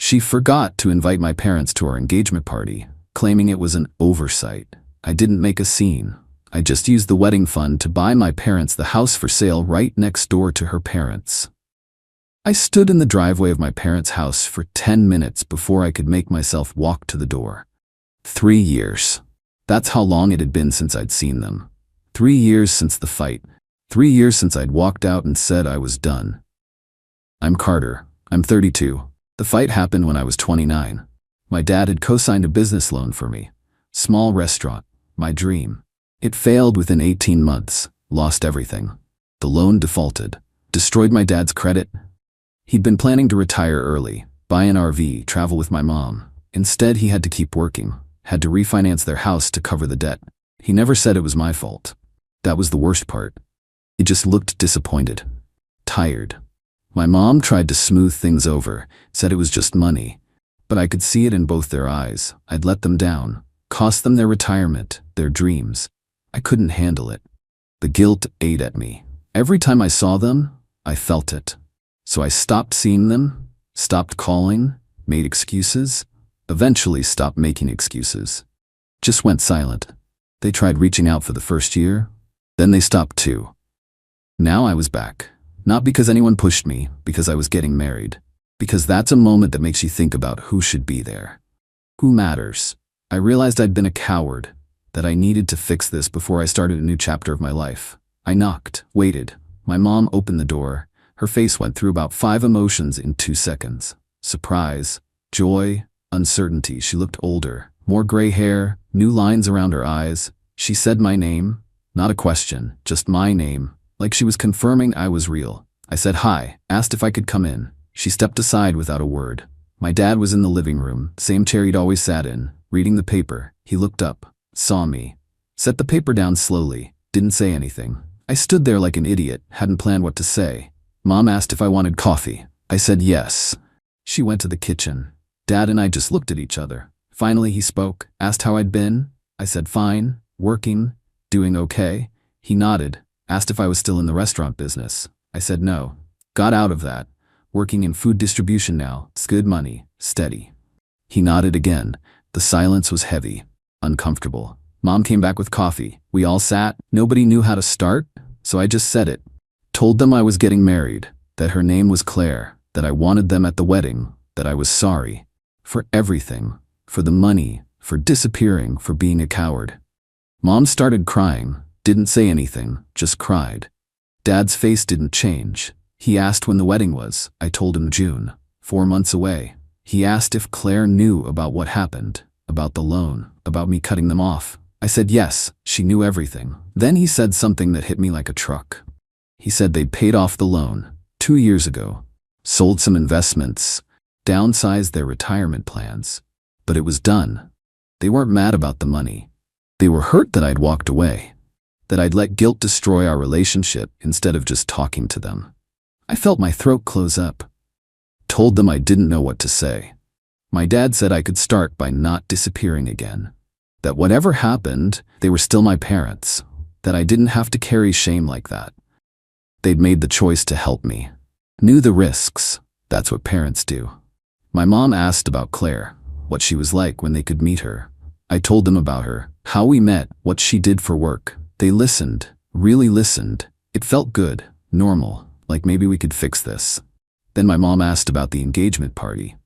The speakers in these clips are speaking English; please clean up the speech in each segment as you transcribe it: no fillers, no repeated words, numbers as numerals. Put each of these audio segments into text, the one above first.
She forgot to invite my parents to our engagement party, claiming it was an oversight. I didn't make a scene. I just used the wedding fund to buy my parents the house for sale right next door to her parents. I stood in the driveway of my parents' house for 10 minutes before I could make myself walk to the door. 3 years. That's how long it had been since I'd seen them. 3 years since the fight. 3 years since I'd walked out and said I was done. I'm Carter. I'm 32. The fight happened when I was 29. My dad had co-signed a business loan for me. Small restaurant. My dream. It failed within 18 months. Lost everything. The loan defaulted. Destroyed my dad's credit. He'd been planning to retire early, buy an RV, travel with my mom. Instead, he had to keep working. Had to refinance their house to cover the debt. He never said it was my fault. That was the worst part. He just looked disappointed. Tired. My mom tried to smooth things over, said it was just money. But I could see it in both their eyes. I'd let them down. Cost them their retirement, their dreams. I couldn't handle it. The guilt ate at me. Every time I saw them, I felt it. So I stopped seeing them, stopped calling, made excuses, eventually stopped making excuses. Just went silent. They tried reaching out for the first year, then they stopped too. Now I was back. Not because anyone pushed me, because I was getting married. Because that's a moment that makes you think about who should be there. Who matters? I realized I'd been a coward, that I needed to fix this before I started a new chapter of my life. I knocked, waited. My mom opened the door. Her face went through about 5 emotions in 2 seconds. Surprise, joy, uncertainty. She looked older, more gray hair, new lines around her eyes. She said my name, not a question, just my name, like she was confirming I was real. I said hi, asked if I could come in. She stepped aside without a word. My dad was in the living room, same chair he'd always sat in, reading the paper. He looked up, saw me, set the paper down slowly, didn't say anything. I stood there like an idiot, hadn't planned what to say. Mom asked if I wanted coffee. I said yes. She went to the kitchen. Dad and I just looked at each other. Finally he spoke, asked how I'd been. I said fine, working, doing okay. He nodded, asked if I was still in the restaurant business. I said no. Got out of that. Working in food distribution now. It's good money, steady. He nodded again. The silence was heavy, uncomfortable. Mom came back with coffee. We all sat. Nobody knew how to start, so I just said it. Told them I was getting married, that her name was Claire, that I wanted them at the wedding, that I was sorry. For everything. For the money, for disappearing, for being a coward. Mom started crying, didn't say anything, just cried. Dad's face didn't change. He asked when the wedding was. I told him June, 4 months away. He asked if Claire knew about what happened, about the loan, about me cutting them off. I said yes, she knew everything. Then he said something that hit me like a truck. He said they'd paid off the loan 2 years ago, sold some investments, downsized their retirement plans. But it was done. They weren't mad about the money. They were hurt that I'd walked away, that I'd let guilt destroy our relationship instead of just talking to them. I felt my throat close up. Told them I didn't know what to say. My dad said I could start by not disappearing again. That whatever happened, they were still my parents. That I didn't have to carry shame like that. They'd made the choice to help me. Knew the risks. That's what parents do. My mom asked about Claire, what she was like when they could meet her. I told them about her, how we met, what she did for work. They listened, really listened. It felt good, normal, like maybe we could fix this. Then my mom asked about the engagement party.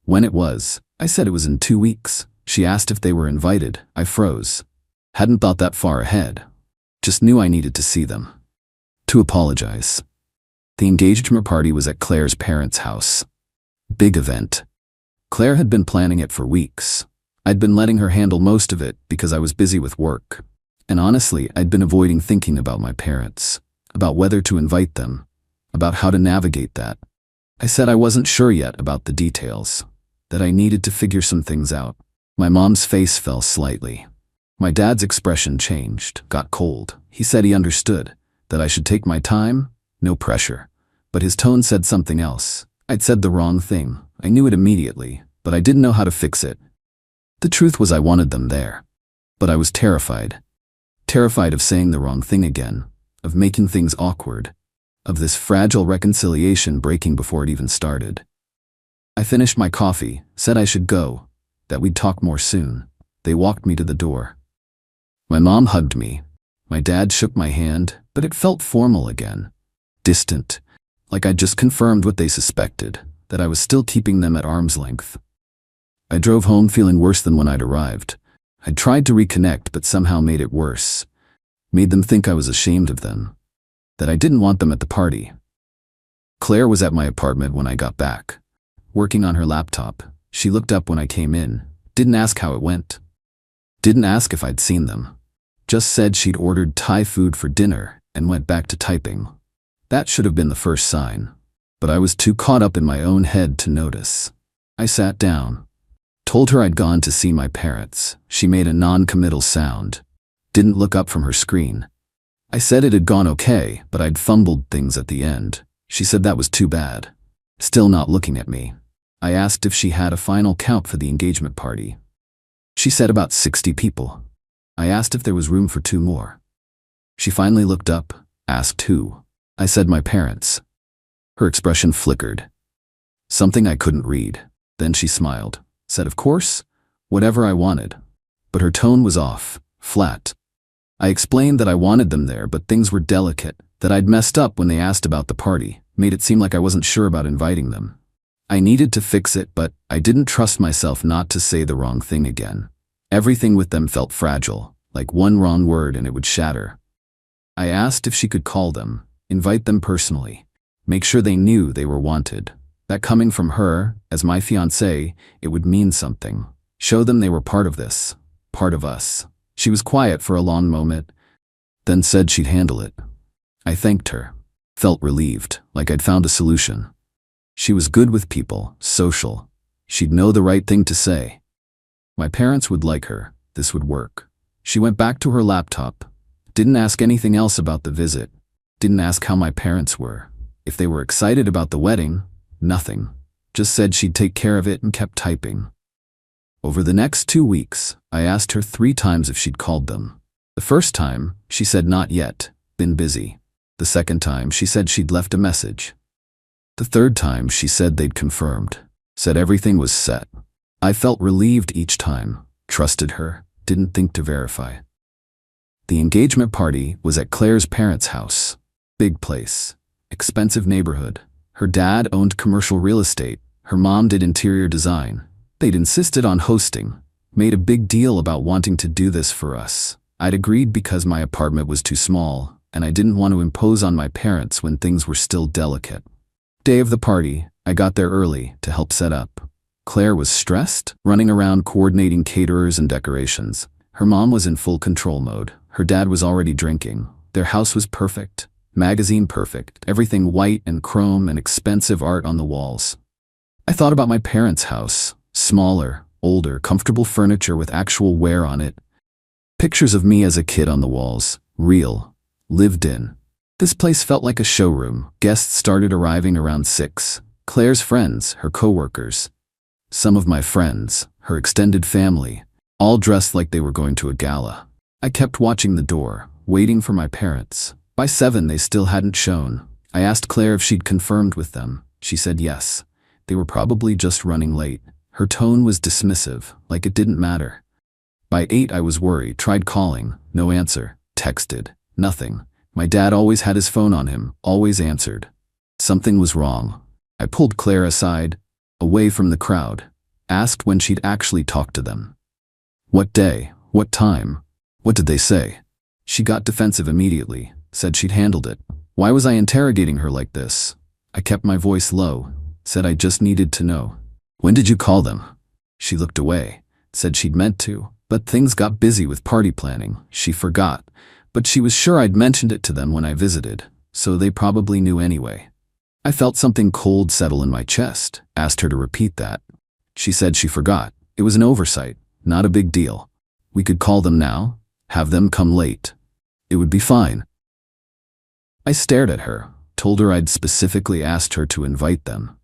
When it was, I said it was in 2 weeks. She asked if they were invited. I froze. Hadn't thought that far ahead. Just knew I needed to see them. To apologize. The engagement party was at Claire's parents' house. Big event. Claire had been planning it for weeks. I'd been letting her handle most of it because I was busy with work. And honestly, I'd been avoiding thinking about my parents, about whether to invite them, about how to navigate that. I said I wasn't sure yet about the details, that I needed to figure some things out. My mom's face fell slightly. My dad's expression changed, got cold. He said he understood, that I should take my time, no pressure. But his tone said something else. I'd said the wrong thing. I knew it immediately, but I didn't know how to fix it. The truth was I wanted them there. But I was terrified. Terrified of saying the wrong thing again, of making things awkward, of this fragile reconciliation breaking before it even started. I finished my coffee, said I should go, that we'd talk more soon. They walked me to the door. My mom hugged me. My dad shook my hand, but it felt formal again. Distant, like I'd just confirmed what they suspected, that I was still keeping them at arm's length. I drove home feeling worse than when I'd arrived. I'd tried to reconnect, but somehow made it worse. Made them think I was ashamed of them, that I didn't want them at the party. Claire was at my apartment when I got back, working on her laptop. She looked up when I came in, didn't ask how it went. Didn't ask if I'd seen them. Just said she'd ordered Thai food for dinner and went back to typing. That should have been the first sign, but I was too caught up in my own head to notice. I sat down. Told her I'd gone to see my parents. She made a non-committal sound. Didn't look up from her screen. I said it had gone okay, but I'd fumbled things at the end. She said that was too bad. Still not looking at me. I asked if she had a final count for the engagement party. She said about 60 people. I asked if there was room for 2 more. She finally looked up, asked who. I said my parents. Her expression flickered. Something I couldn't read. Then she smiled, said of course, whatever I wanted. But her tone was off, flat. I explained that I wanted them there, but things were delicate, that I'd messed up when they asked about the party, made it seem like I wasn't sure about inviting them. I needed to fix it, but I didn't trust myself not to say the wrong thing again. Everything with them felt fragile, like one wrong word and it would shatter. I asked if she could call them, invite them personally, make sure they knew they were wanted. That coming from her, as my fiancé, it would mean something. Show them they were part of this, part of us. She was quiet for a long moment, then said she'd handle it. I thanked her, felt relieved, like I'd found a solution. She was good with people, social. She'd know the right thing to say. My parents would like her. This would work. She went back to her laptop. Didn't ask anything else about the visit. Didn't ask how my parents were. If they were excited about the wedding, nothing. Just said she'd take care of it and kept typing. Over the next 2 weeks, I asked her 3 times if she'd called them. The first time, she said not yet, been busy. The second time, she said she'd left a message. The third time, she said they'd confirmed, said everything was set. I felt relieved each time, trusted her, didn't think to verify. The engagement party was at Claire's parents' house. Big place, expensive neighborhood. Her dad owned commercial real estate. Her mom did interior design. They'd insisted on hosting, made a big deal about wanting to do this for us. I'd agreed because my apartment was too small, and I didn't want to impose on my parents when things were still delicate. Day of the party, I got there early to help set up. Claire was stressed, running around coordinating caterers and decorations. Her mom was in full control mode. Her dad was already drinking. Their house was perfect, magazine perfect, everything white and chrome and expensive art on the walls. I thought about my parents' house. Smaller, older, comfortable furniture with actual wear on it. Pictures of me as a kid on the walls, real, lived in. This place felt like a showroom. Guests started arriving around 6. Claire's friends, her coworkers. Some of my friends, her extended family, all dressed like they were going to a gala. I kept watching the door, waiting for my parents. By 7, they still hadn't shown. I asked Claire if she'd confirmed with them. She said yes. They were probably just running late. Her tone was dismissive, like it didn't matter. By 8, I was worried, tried calling, no answer, texted, nothing. My dad always had his phone on him, always answered. Something was wrong. I pulled Claire aside, away from the crowd, asked when she'd actually talked to them. What day? What time? What did they say? She got defensive immediately, said she'd handled it. Why was I interrogating her like this? I kept my voice low, said I just needed to know. When did you call them? She looked away, said she'd meant to, but things got busy with party planning. She forgot, but she was sure I'd mentioned it to them when I visited, so they probably knew anyway. I felt something cold settle in my chest, asked her to repeat that. She said she forgot. It was an oversight, not a big deal. We could call them now, have them come late. It would be fine. I stared at her, told her I'd specifically asked her to invite them,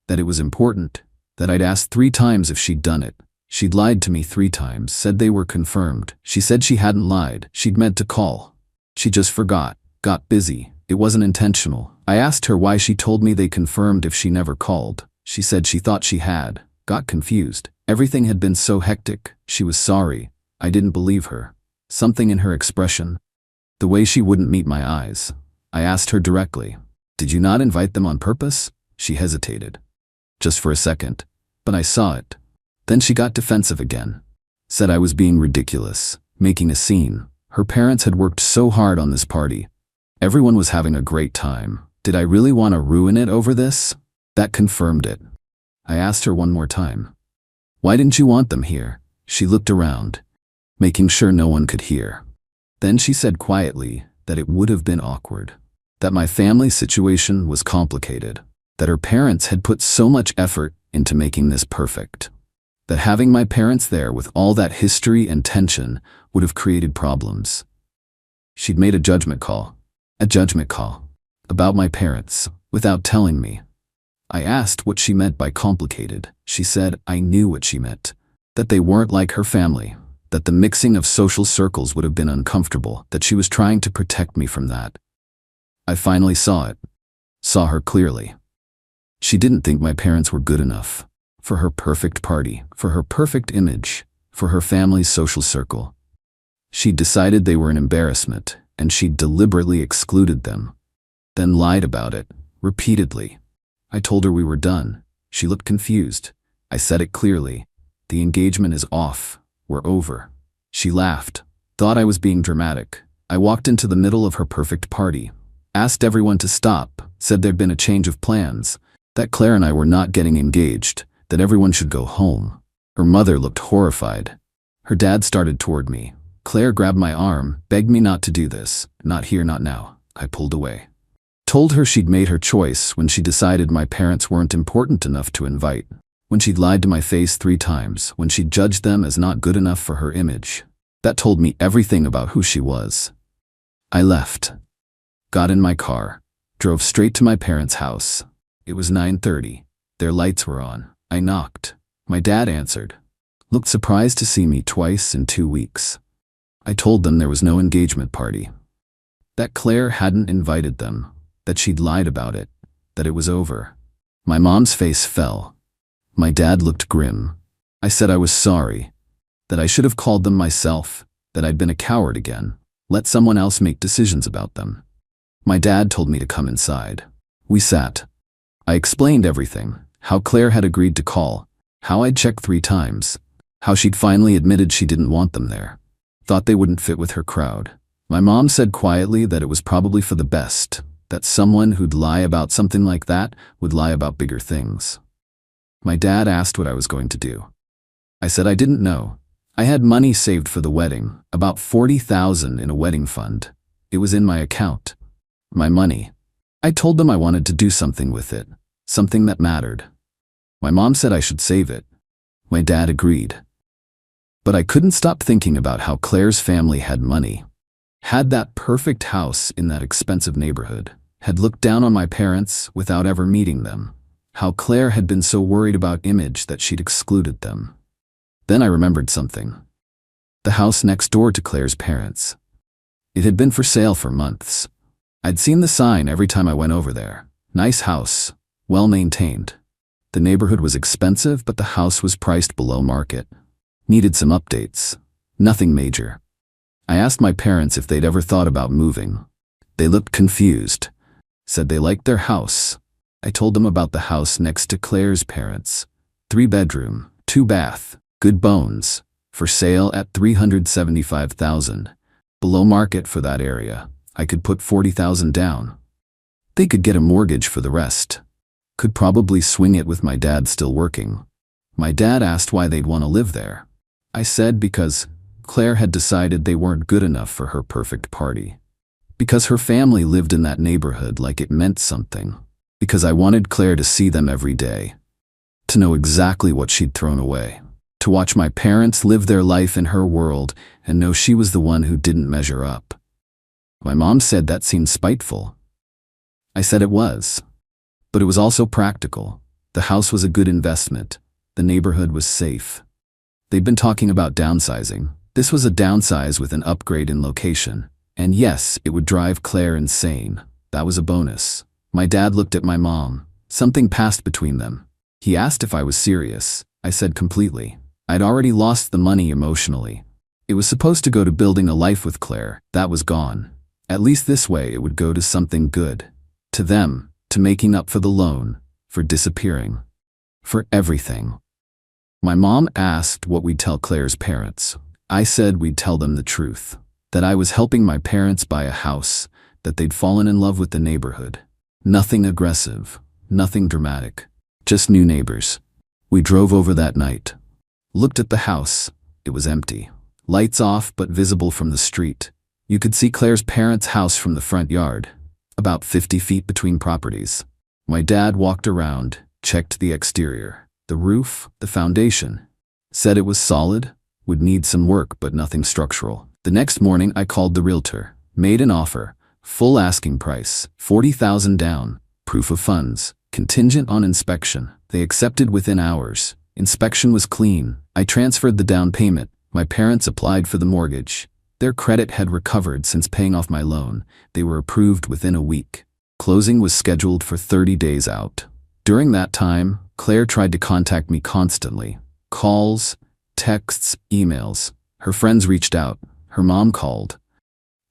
that it was important, that I'd asked 3 times if she'd done it. She'd lied to me 3 times, said they were confirmed. She said she hadn't lied, she'd meant to call. She just forgot, got busy, it wasn't intentional. I asked her why she told me they confirmed if she never called. She said she thought she had, got confused. Everything had been so hectic, she was sorry. I didn't believe her. Something in her expression, the way she wouldn't meet my eyes. I asked her directly, "Did you not invite them on purpose?" She hesitated. Just for a second, but I saw it. Then she got defensive again. Said I was being ridiculous, making a scene. Her parents had worked so hard on this party. Everyone was having a great time. Did I really want to ruin it over this? That confirmed it. I asked her one more time, "Why didn't you want them here?" She looked around, making sure no one could hear. Then she said quietly that it would have been awkward, that my family situation was complicated, that her parents had put so much effort into making this perfect, that having my parents there with all that history and tension would have created problems. She'd made a judgment call about my parents without telling me. I asked what she meant by complicated. She said I knew what she meant, that they weren't like her family, that the mixing of social circles would have been uncomfortable, that she was trying to protect me from that. I finally saw it, saw her clearly. She didn't think my parents were good enough for her perfect party, for her perfect image, for her family's social circle. She decided they were an embarrassment, and she deliberately excluded them, then lied about it, repeatedly. I told her we were done. She looked confused. I said it clearly. The engagement is off. We're over. She laughed, thought I was being dramatic. I walked into the middle of her perfect party, asked everyone to stop, said there'd been a change of plans, that Claire and I were not getting engaged, that everyone should go home. Her mother looked horrified. Her dad started toward me. Claire grabbed my arm, begged me not to do this. "Not here, not now." I pulled away. Told her she'd made her choice when she decided my parents weren't important enough to invite, when she'd lied to my face 3 times, when she'd judged them as not good enough for her image. That told me everything about who she was. I left, got in my car, drove straight to my parents' house. It was 9:30. Their lights were on. I knocked. My dad answered. Looked surprised to see me twice in 2 weeks. I told them there was no engagement party, that Claire hadn't invited them, that she'd lied about it, that it was over. My mom's face fell. My dad looked grim. I said I was sorry, that I should have called them myself, that I'd been a coward again, let someone else make decisions about them. My dad told me to come inside. We sat. I explained everything, how Claire had agreed to call, how I'd checked 3 times, how she'd finally admitted she didn't want them there, thought they wouldn't fit with her crowd. My mom said quietly that it was probably for the best, that someone who'd lie about something like that would lie about bigger things. My dad asked what I was going to do. I said I didn't know. I had money saved for the wedding, about $40,000 in a wedding fund. It was in my account. My money. I told them I wanted to do something with it, something that mattered. My mom said I should save it. My dad agreed. But I couldn't stop thinking about how Claire's family had money, had that perfect house in that expensive neighborhood, had looked down on my parents without ever meeting them, how Claire had been so worried about image that she'd excluded them. Then I remembered something. The house next door to Claire's parents. It had been for sale for months. I'd seen the sign every time I went over there. Nice house, well maintained. The neighborhood was expensive, but the house was priced below market. Needed some updates. Nothing major. I asked my parents if they'd ever thought about moving. They looked confused. Said they liked their house. I told them about the house next to Claire's parents. 3-bedroom, 2-bath, good bones, for sale at $375,000. Below market for that area. I could put $40,000 down. They could get a mortgage for the rest. Could probably swing it with my dad still working. My dad asked why they'd want to live there. I said because Claire had decided they weren't good enough for her perfect party. Because her family lived in that neighborhood like it meant something. Because I wanted Claire to see them every day. To know exactly what she'd thrown away. To watch my parents live their life in her world and know she was the one who didn't measure up. My mom said that seemed spiteful. I said it was. But it was also practical. The house was a good investment. The neighborhood was safe. They'd been talking about downsizing. This was a downsize with an upgrade in location. And yes, it would drive Claire insane. That was a bonus. My dad looked at my mom. Something passed between them. He asked if I was serious. I said completely. I'd already lost the money emotionally. It was supposed to go to building a life with Claire. That was gone. At least this way it would go to something good. To them, to making up for the loan, for disappearing. For everything. My mom asked what we'd tell Claire's parents. I said we'd tell them the truth. That I was helping my parents buy a house, that they'd fallen in love with the neighborhood. Nothing aggressive, nothing dramatic. Just new neighbors. We drove over that night. Looked at the house. It was empty. Lights off but visible from the street. You could see Claire's parents' house from the front yard. About 50 feet between properties. My dad walked around, checked the exterior, the roof, the foundation. Said it was solid, would need some work but nothing structural. The next morning I called the realtor, made an offer, full asking price, $40,000 down, proof of funds, contingent on inspection. They accepted within hours. Inspection was clean. I transferred the down payment. My parents applied for the mortgage. Their credit had recovered since paying off my loan. They were approved within a week. Closing was scheduled for 30 days out. During that time, Claire tried to contact me constantly. Calls, texts, emails. Her friends reached out. Her mom called.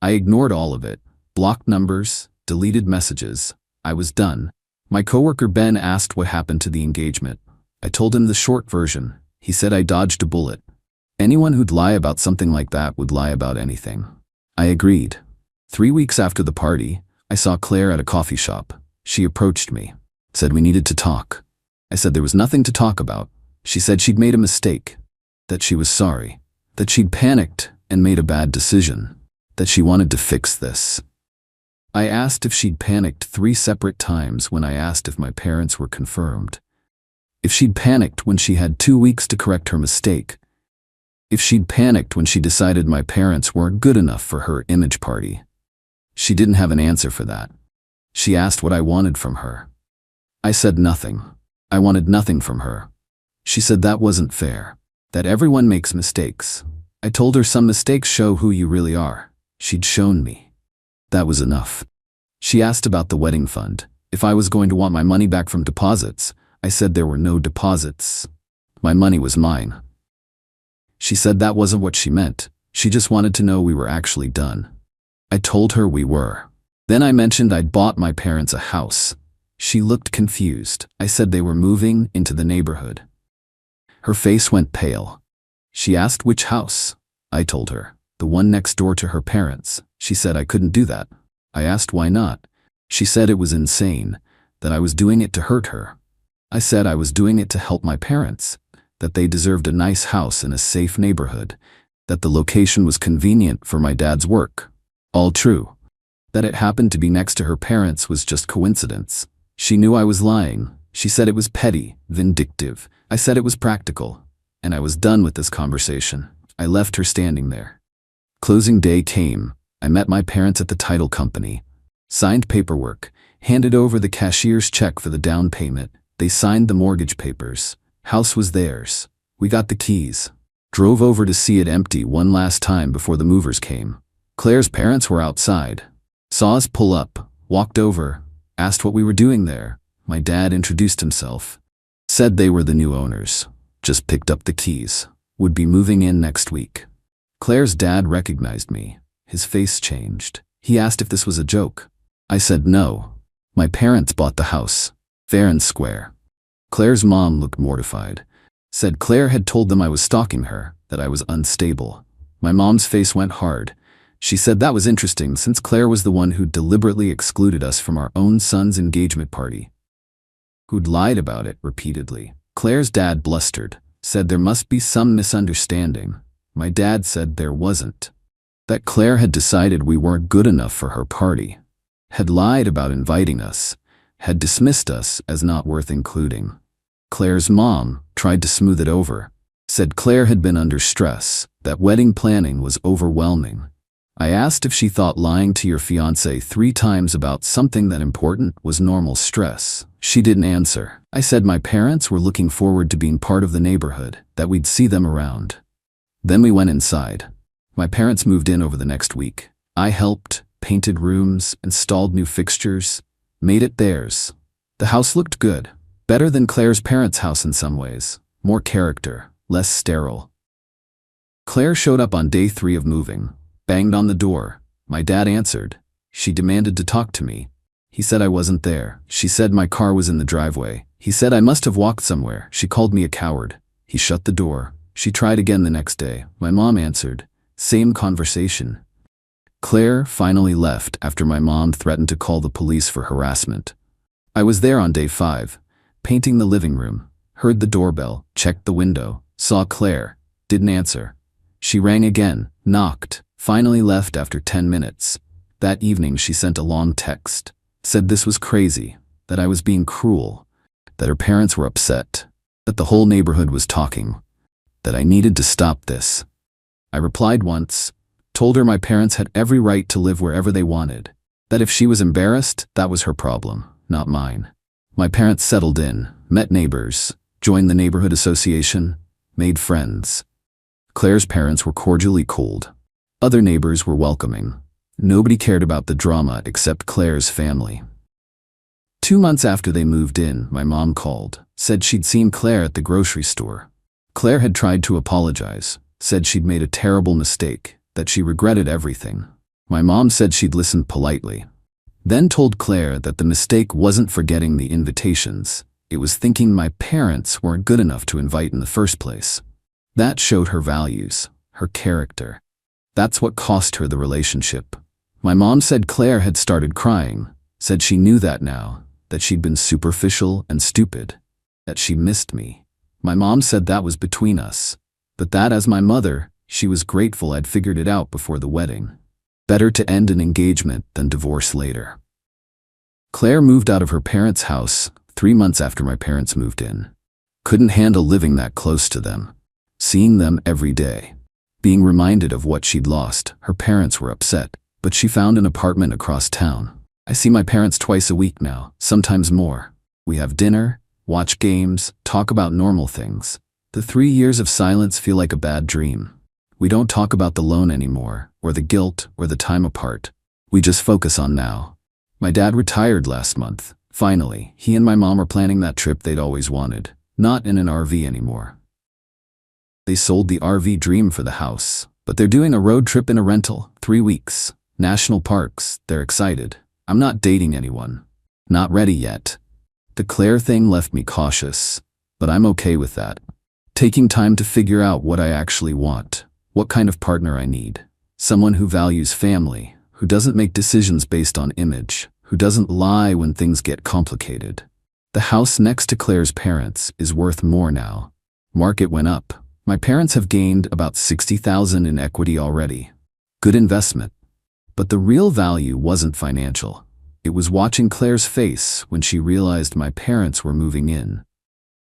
I ignored all of it. Blocked numbers, deleted messages. I was done. My coworker Ben asked what happened to the engagement. I told him the short version. He said I dodged a bullet. Anyone who'd lie about something like that would lie about anything. I agreed. 3 weeks after the party, I saw Claire at a coffee shop. She approached me, said we needed to talk. I said there was nothing to talk about. She said she'd made a mistake, that she was sorry, that she'd panicked and made a bad decision, that she wanted to fix this. I asked if she'd panicked 3 separate times when I asked if my parents were confirmed. If she'd panicked when she had 2 weeks to correct her mistake. If she'd panicked when she decided my parents weren't good enough for her image party. She didn't have an answer for that. She asked what I wanted from her. I said nothing. I wanted nothing from her. She said that wasn't fair, that everyone makes mistakes. I told her some mistakes show who you really are. She'd shown me. That was enough. She asked about the wedding fund, if I was going to want my money back from deposits. I said there were no deposits. My money was mine. She said that wasn't what she meant. She just wanted to know we were actually done. I told her we were. Then I mentioned I'd bought my parents a house. She looked confused. I said they were moving into the neighborhood. Her face went pale. She asked which house. I told her, the one next door to her parents. She said I couldn't do that. I asked why not. She said it was insane, that I was doing it to hurt her. I said I was doing it to help my parents, that they deserved a nice house in a safe neighborhood, that the location was convenient for my dad's work. All true. That it happened to be next to her parents was just coincidence. She knew I was lying. She said it was petty, vindictive. I said it was practical. And I was done with this conversation. I left her standing there. Closing day came. I met my parents at the title company. Signed paperwork. Handed over the cashier's check for the down payment. They signed the mortgage papers. House was theirs. We got the keys. Drove over to see it empty one last time before the movers came. Claire's parents were outside. Saw us pull up, walked over, asked what we were doing there. My dad introduced himself. Said they were the new owners. Just picked up the keys. Would be moving in next week. Claire's dad recognized me. His face changed. He asked if this was a joke. I said no. My parents bought the house. Fair and square. Claire's mom looked mortified. Said Claire had told them I was stalking her, that I was unstable. My mom's face went hard. She said that was interesting since Claire was the one who deliberately excluded us from our own son's engagement party. Who'd lied about it repeatedly. Claire's dad blustered, said there must be some misunderstanding. My dad said there wasn't. That Claire had decided we weren't good enough for her party. Had lied about inviting us. Had dismissed us as not worth including. Claire's mom tried to smooth it over. Said Claire had been under stress, that wedding planning was overwhelming. I asked if she thought lying to your fiancé 3 times about something that important was normal stress. She didn't answer. I said my parents were looking forward to being part of the neighborhood, that we'd see them around. Then we went inside. My parents moved in over the next week. I helped, painted rooms, installed new fixtures, made it theirs. The house looked good. Better than Claire's parents' house in some ways. More character, less sterile. Claire showed up on day 3 of moving, banged on the door. My dad answered. She demanded to talk to me. He said I wasn't there. She said my car was in the driveway. He said I must have walked somewhere. She called me a coward. He shut the door. She tried again the next day. My mom answered. Same conversation. Claire finally left after my mom threatened to call the police for harassment. I was there on day 5, painting the living room, heard the doorbell, checked the window, saw Claire, didn't answer. She rang again, knocked, finally left after 10 minutes. That evening she sent a long text, said this was crazy, that I was being cruel, that her parents were upset, that the whole neighborhood was talking, that I needed to stop this. I replied once, told her my parents had every right to live wherever they wanted, that if she was embarrassed, that was her problem, not mine. My parents settled in, met neighbors, joined the neighborhood association, made friends. Claire's parents were cordially cold. Other neighbors were welcoming. Nobody cared about the drama except Claire's family. 2 months after they moved in, my mom called, said she'd seen Claire at the grocery store. Claire had tried to apologize, said she'd made a terrible mistake, that she regretted everything. My mom said she'd listened politely, then told Claire that the mistake wasn't forgetting the invitations, it was thinking my parents weren't good enough to invite in the first place. That showed her values, her character. That's what cost her the relationship. My mom said Claire had started crying, said she knew that now, that she'd been superficial and stupid, that she missed me. My mom said that was between us, but that as my mother, she was grateful I'd figured it out before the wedding. Better to end an engagement than divorce later. Claire moved out of her parents' house 3 months after my parents moved in. Couldn't handle living that close to them, seeing them every day. Being reminded of what she'd lost, her parents were upset, but she found an apartment across town. I see my parents twice a week now, sometimes more. We have dinner, watch games, talk about normal things. The 3 years of silence feel like a bad dream. We don't talk about the loan anymore, or the guilt, or the time apart. We just focus on now. My dad retired last month. Finally, he and my mom are planning that trip they'd always wanted, not in an RV anymore. They sold the RV dream for the house, but they're doing a road trip in a rental, 3 weeks. National parks, they're excited. I'm not dating anyone. Not ready yet. The Claire thing left me cautious, but I'm okay with that. Taking time to figure out what I actually want, what kind of partner I need. Someone who values family, who doesn't make decisions based on image, who doesn't lie when things get complicated. The house next to Claire's parents is worth more now. Market went up. My parents have gained about $60,000 in equity already. Good investment. But the real value wasn't financial. It was watching Claire's face when she realized my parents were moving in.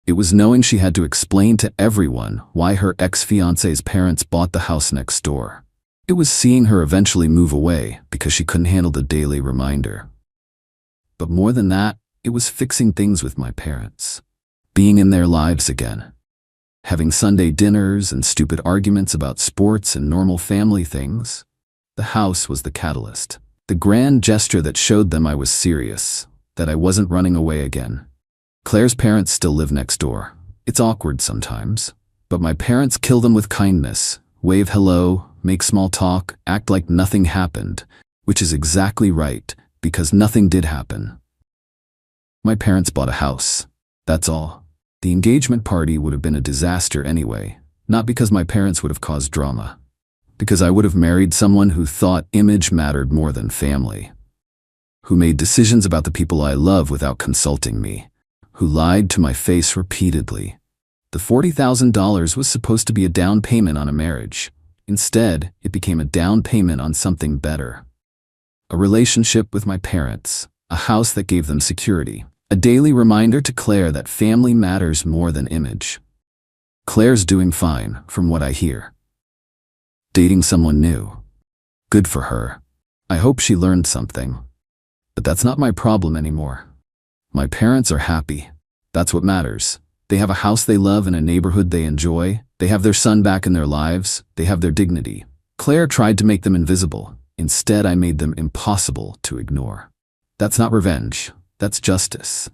It was knowing she had to explain to everyone why her ex-fiancé's parents bought the house next door. It was seeing her eventually move away because she couldn't handle the daily reminder. But more than that, it was fixing things with my parents. Being in their lives again. Having Sunday dinners and stupid arguments about sports and normal family things. The house was the catalyst. The grand gesture that showed them I was serious, that I wasn't running away again. Claire's parents still live next door. It's awkward sometimes, but my parents kill them with kindness, wave hello, make small talk, act like nothing happened, which is exactly right, because nothing did happen. My parents bought a house. That's all. The engagement party would have been a disaster anyway, not because my parents would have caused drama. Because I would have married someone who thought image mattered more than family. Who made decisions about the people I love without consulting me. Who lied to my face repeatedly. The $40,000 was supposed to be a down payment on a marriage. Instead, it became a down payment on something better. A relationship with my parents. A house that gave them security. A daily reminder to Claire that family matters more than image. Claire's doing fine, from what I hear. Dating someone new. Good for her. I hope she learned something. But that's not my problem anymore. My parents are happy. That's what matters. They have a house they love in a neighborhood they enjoy. They have their son back in their lives. They have their dignity. Claire tried to make them invisible. Instead, I made them impossible to ignore. That's not revenge. That's justice.